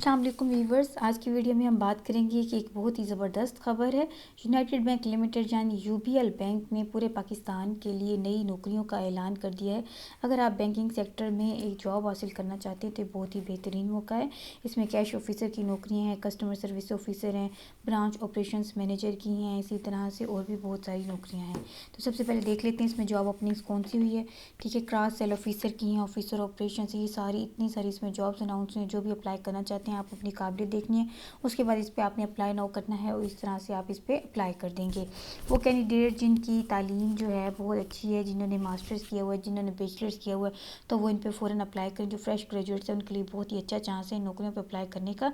अस्सलाम वालेकुम व्यूवर्स। आज की वीडियो में हम बात करेंगे कि एक बहुत ही ज़बरदस्त खबर है। यूनाइटेड बैंक लिमिटेड यानी यूबीएल बैंक ने पूरे पाकिस्तान के लिए नई नौकरियों का ऐलान कर दिया है। अगर आप बैंकिंग सेक्टर में एक जॉब हासिल करना चाहते हैं तो बहुत ही बेहतरीन मौका है। इसमें कैश ऑफिसर की नौकरियाँ हैं, कस्टमर सर्विस ऑफिसर हैं, ब्रांच ऑपरेशंस मैनेजर की हैं, इसी तरह से और भी बहुत सारी नौकरियाँ हैं। तो सबसे पहले देख लेते हैं इसमें जॉब ओपनिंग्स कौन सी हुई है। ठीक है, क्रॉस सेल ऑफिसर की हैं, ऑफिसर ऑपरेशन, ये सारी इतनी सारी इसमें जॉब्स अनाउंस हैं। जो भी अप्लाई करना चाहते हैं आप अपनी काबिलियत देखनी है, उसके बाद इस पर आपने अप्लाई नाउ करना है और इस तरह से आप इस पर अप्लाई कर देंगे। वो कैंडिडेट जिनकी तालीम जो है बहुत अच्छी है, जिन्होंने मास्टर्स किया हुआ है, जिन्होंने बैचलर्स किया हुआ है, तो वो इन पर फ़ौरन अप्लाई करें। जो फ्रेश ग्रेजुएट्स हैं उनके लिए बहुत ही अच्छा चांस है नौकरियों पर अप्लाई करने का।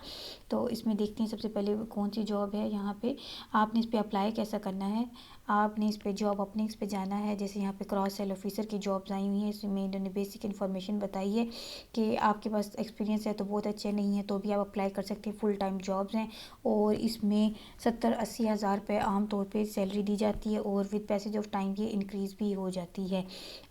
तो इसमें देखते हैं सबसे पहले कौन सी जॉब है। यहाँ पे आपने इस पर अप्लाई कैसा करना है, आपने इस पर जॉब ओपनिंग्स पे जाना है। जैसे यहाँ पे क्रॉस सेल ऑफिसर की जॉब्स आई हुई हैं, इसमें इन्होंने बेसिक इन्फॉर्मेशन बताई है कि आपके पास एक्सपीरियंस है तो बहुत अच्छे, नहीं है तो भी आप अप्लाई कर सकते हैं। फुल टाइम जॉब्स हैं और इसमें 70-80 हज़ार रुपये आम तौर पे सैलरी दी जाती है और विद पैसेज ऑफ टाइम ये इंक्रीज़ भी हो जाती है।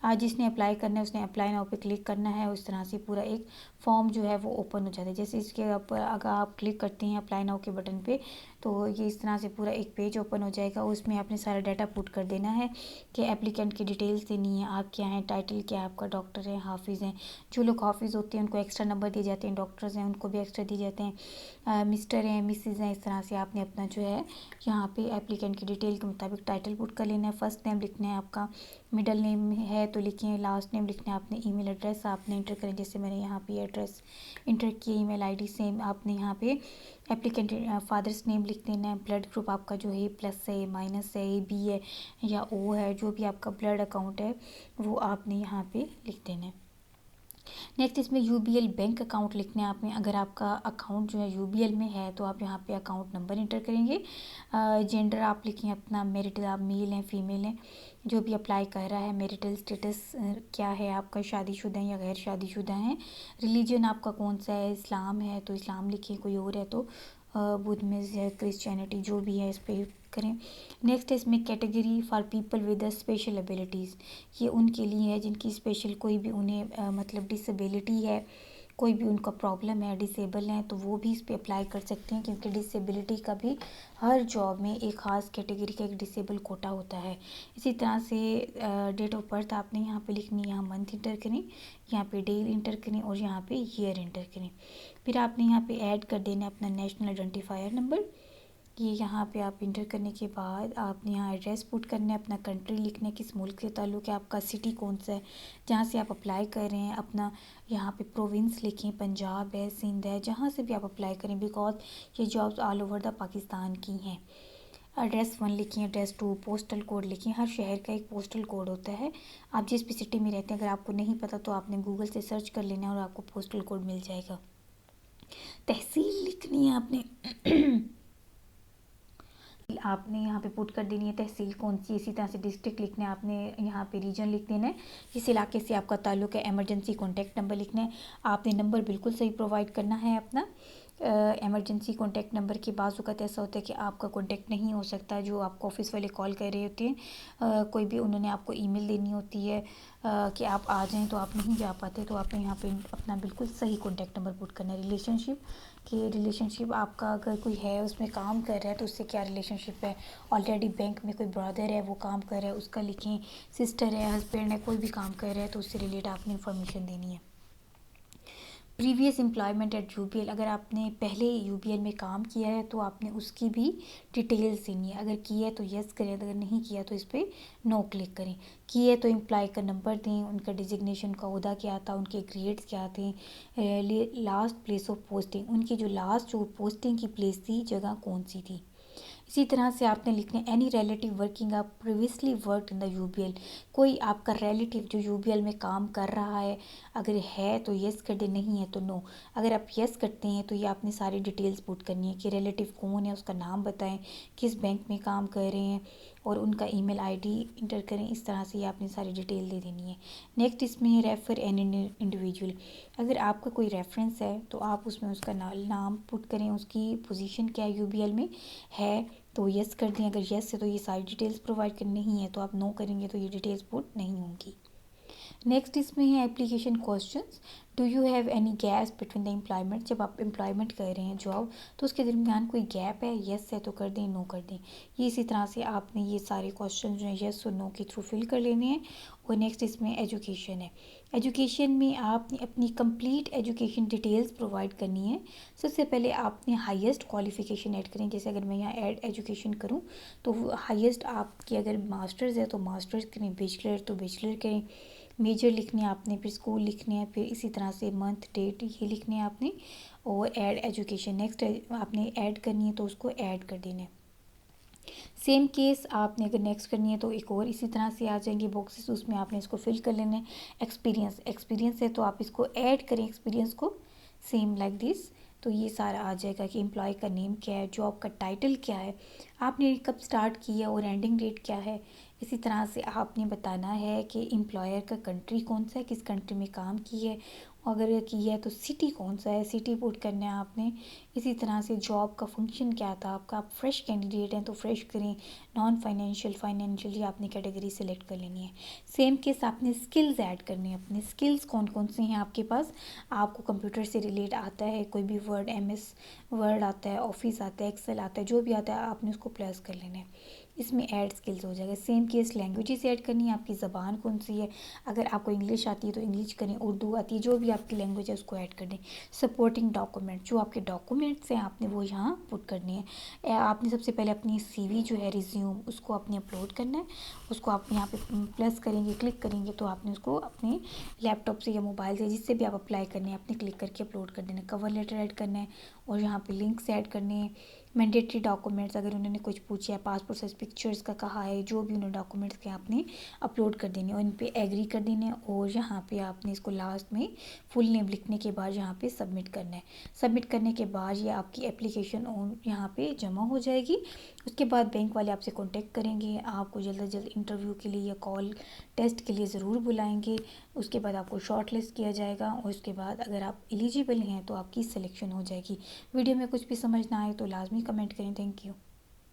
आज जिसने अप्लाई करना है उसने अप्लाई नाउ पे क्लिक करना है और इस तरह से पूरा एक फॉर्म जो है वो ओपन हो जाता है। जैसे इसके ऊपर अगर आप क्लिक करते हैं अप्लाई नाउ के बटन पे तो ये इस तरह से पूरा एक पेज ओपन हो जाएगा। उसमें आपने सारा डाटा पुट कर देना है कि एप्लीकेंट की डिटेल्स देनी है, आप क्या हैं, टाइटल क्या है आपका, डॉक्टर है, हाफिज़ हैं। जो लोग हाफिज़ होते हैं उनको एक्स्ट्रा नंबर दिए जाते हैं, डॉक्टर्स हैं उनको भी एक्स्ट्रा दिए जाते हैं, मिस्टर हैं, मिसिज़ हैं। इस तरह से आपने अपना जो है यहाँ पे एप्लीकेंट की डिटेल के मुताबिक टाइटल पुट कर लेना है। फर्स्ट नेम लिखना है आपका, मिडल नेम है तो लिखिए, लास्ट नेम लिखना है आपने, ईमेल एड्रेस आपने इंटर करें। जैसे मैंने यहाँ पे एड्रेस इंटर किया, ईमेल आईडी सेम आपने यहाँ पे एप्लीकेंट फादर्स नेम लिख देना है। ब्लड ग्रुप आपका जो है प्लस है, माइनस है, बी है या ओ है, जो भी आपका ब्लड अकाउंट है वो आपने यहाँ पे लिख देना है। नेक्स्ट इसमें यूबीएल बैंक अकाउंट लिखना है आपने। अगर आपका अकाउंट जो है यूबीएल में है तो आप यहाँ पे अकाउंट नंबर इंटर करेंगे। जेंडर आप लिखें अपना, मैरिटल आप मेल हैं फीमेल हैं, जो भी अप्लाई कर रहा है। मैरिटल स्टेटस क्या है आपका, शादीशुदा हैं या गैर शादीशुदा हैं। रिलीजन आपका कौन सा है, इस्लाम है तो इस्लाम लिखें, कोई और है तो बुद्ध में है, क्रिश्चियनिटी, जो भी है इस पर करें। नेक्स्ट है इसमें category for people with special abilities, ये उनके लिए है जिनकी स्पेशल कोई भी उन्हें मतलब डिसेबिलिटी है, कोई भी उनका प्रॉब्लम है, डिसेबल हैं, तो वो भी इस पर अप्लाई कर सकते हैं। क्योंकि डिसेबिलिटी का भी हर जॉब में एक ख़ास कैटेगरी का एक डिसेबल कोटा होता है। इसी तरह से डेट ऑफ बर्थ आपने यहाँ पे लिखनी है, यहाँ मंथ इंटर करें, यहाँ पे डे इंटर करें और यहाँ पे ईयर इंटर करें। फिर आपने यहाँ पे ऐड कर देना अपना नेशनल आइडेंटिफायर नंबर। ये यहाँ पे आप इंटर करने के बाद आपने यहाँ एड्रेस पुट करना है, अपना कंट्री लिखना है, किस मुल्क के ताल्लुक़ है, आपका सिटी कौन सा है जहाँ से आप अप्लाई कर रहे हैं। अपना यहाँ पे प्रोविंस लिखें, पंजाब है, सिंध है, जहाँ से भी आप अप्लाई करें, बिकॉज ये jobs all over the Pakistan की हैं। एड्रेस 1 लिखिए, एड्रेस 2, पोस्टल कोड लिखिए। हर शहर का एक पोस्टल कोड होता है। आप जिस भी सिटी में रहते हैं अगर आपको नहीं पता तो आपने गूगल से सर्च कर लेना है और आपको पोस्टल कोड मिल जाएगा। तहसील लिखनी है आपने यहाँ पे पुट कर देनी है तहसील कौन सी। इसी तरह से डिस्ट्रिक्ट लिखना है आपने, यहाँ पे रीजन लिख देना है, जिस इलाके से आपका ताल्लुक़ है। इमरजेंसी कॉन्टैक्ट नंबर लिखना है, आपने नंबर बिल्कुल सही प्रोवाइड करना है अपना। इमरजेंसी कॉन्टैक्ट नंबर के बाद वक़्त ऐसा होता है कि आपका कॉन्टैक्ट नहीं हो सकता, जो आपको ऑफ़िस वाले कॉल कर रहे होते हैं, कोई भी उन्होंने आपको ईमेल देनी होती है कि आप आ जाएं तो आप नहीं जा पाते, तो आपने यहाँ पे अपना बिल्कुल सही कॉन्टैक्ट नंबर पुट करना है। रिलेशनशिप आपका अगर कोई है उसमें काम कर रहा है तो उससे क्या रिलेशनशिप है। ऑलरेडी बैंक में कोई ब्रदर है वो काम कर रहा है उसका लिखें, सिस्टर है, हस्बैंड है, कोई भी काम कर रहा है तो उससे रिलेटेड आपने इन्फॉर्मेशन देनी है। प्रीवियस एम्प्लॉयमेंट एट यूबीएल, अगर आपने पहले यूबीएल में काम किया है तो आपने उसकी भी डिटेल्स देनी है। अगर किया है तो यस करें, अगर नहीं किया तो इस पर नो क्लिक करें। किए तो एम्प्लॉय का नंबर दें, उनका डिजिग्नेशन का ओहदा क्या था, उनके ग्रेड्स क्या थे, लास्ट प्लेस ऑफ पोस्टिंग, उनकी जो लास्ट जो पोस्टिंग की प्लेस थी जगह कौन सी थी। इसी तरह से आपने लिखना है एनी रिलेटिव वर्किंग आप previously worked in the UBL, कोई आपका रिलेटिव जो यूबीएल में काम कर रहा है, अगर है तो यस कर दे, नहीं है तो नो। अगर आप यस करते हैं तो ये आपने सारी डिटेल्स पुट करनी है कि रिलेटिव कौन है, उसका नाम बताएं, किस बैंक में काम कर रहे हैं और उनका ईमेल आईडी इंटर करें। इस तरह से ये आपने सारी डिटेल दे देनी है। नेक्स्ट इसमें है रेफ़र एन इंडिविजुअल, अगर आपका कोई रेफरेंस है तो आप उसमें उसका नाम पुट करें, उसकी पोजीशन क्या है यूबीएल में है तो यस कर दें, अगर यस है तो ये सारी डिटेल्स प्रोवाइड करनी, नहीं है तो आप नो करेंगे तो ये डिटेल्स पुट नहीं होंगी। नेक्स्ट इसमें है application questions. Do you have any gaps between the employment. जब आप एम्प्लॉयमेंट कर रहे हैं जॉब, तो उसके दरमियान कोई गैप है, येस है तो कर दें, नो कर दें। ये इसी तरह से आपने ये सारे क्वेश्चन जो हैं येस और नो के थ्रू फिल कर लेने हैं। और नेक्स्ट इसमें एजुकेशन है। एजुकेशन में आपने अपनी कंप्लीट एजुकेशन डिटेल्स प्रोवाइड करनी है। सबसे पहले आपने हाईएस्ट क्वालिफिकेशन ऐड करें। जैसे अगर मैं यहाँ ऐड एजुकेशन करूँ तो हाईएस्ट आपकी अगर मास्टर्स है तो मास्टर्स करें, बैचलर तो बैचलर करें, मेजर लिखने हैं आपने, फिर स्कूल लिखने हैं, फिर इसी तरह से मंथ डेट ये लिखने हैं आपने। और ऐड एजुकेशन नेक्स्ट आपने ऐड करनी है तो उसको ऐड कर देना है। सेम केस आपने अगर नेक्स्ट करनी है तो एक और इसी तरह से आ जाएंगे बॉक्सेस, उसमें आपने इसको फिल कर लेना है। एक्सपीरियंस एक्सपीरियंस है तो आप इसको ऐड करें एक्सपीरियंस को, सेम लाइक दिस। तो ये सारा आ जाएगा कि एम्प्लॉय का नेम क्या है, जॉब का टाइटल क्या है, आपने कब स्टार्ट किया और एंडिंग डेट क्या है। इसी तरह से आपने बताना है कि एम्प्लॉयर का कंट्री कौन सा है, किस कंट्री में काम की है, अगर की है तो सिटी कौन सा है, सिटी पुट करना है आपने। इसी तरह से जॉब का फंक्शन क्या था आपका, आप फ्रेश कैंडिडेट हैं तो फ्रेश करें, नॉन फाइनेंशियल फाइनेंशियली आपने कैटेगरी सेलेक्ट कर लेनी है। सेम केस आपने स्किल्स ऐड करने हैं, अपने स्किल्स कौन कौन से हैं आपके पास। आपको कंप्यूटर से रिलेट आता है, कोई भी वर्ड एमएस वर्ड आता है, ऑफिस आता है, एक्सेल आता है, जो भी आता है आपने उसको प्लस कर लेना है। इसमें ऐड स्किल्स हो जाएगा। सेम केस लैंग्वेजेस ऐड करनी है, आपकी ज़बान कौन सी है, अगर आपको इंग्लिश आती है तो इंग्लिश करें, उर्दू आती है, जो भी आपकी लैंग्वेज है उसको ऐड कर दें। सपोर्टिंग डॉक्यूमेंट, जो आपके डॉक्यूमेंट्स हैं आपने वो यहाँ पुट करनी है। आपने सबसे पहले अपनी सीवी जो है रिज्यूम उसको आपने अपलोड करना है। उसको आप यहाँ पे प्लस करेंगे, क्लिक करेंगे तो आपने उसको अपने लैपटॉप से या मोबाइल से जिससे भी आप अप्लाई करने हैं आपने क्लिक करके अपलोड कर देना है। कवर लेटर ऐड करना है और यहाँ पे लिंक्स ऐड करने हैं। मैंडेटरी डॉक्यूमेंट्स, अगर उन्होंने कुछ पूछा है, पासपोर्ट साइज पिक्चर्स का कहा है, जो भी उन्होंने डॉक्यूमेंट्स के आपने अपलोड कर देने और इन पे एग्री कर देने। और यहाँ पे आपने इसको लास्ट में फुल नेम लिखने के बाद यहाँ पे सबमिट करना है। सबमिट करने के बाद ये आपकी एप्लीकेशन ऑन यहाँ पे जमा हो जाएगी। उसके बाद बैंक वाले आपसे कॉन्टेक्ट करेंगे, आपको जल्द से जल्द इंटरव्यू के लिए या कॉल टेस्ट के लिए ज़रूर बुलाएंगे। उसके बाद आपको शॉर्ट लिस्ट किया जाएगा और उसके बाद अगर आप एलिजिबल हैं तो आपकी सिलेक्शन हो जाएगी। वीडियो में कुछ भी समझ ना आए तो लाजमी कमेंट करें। Thank you.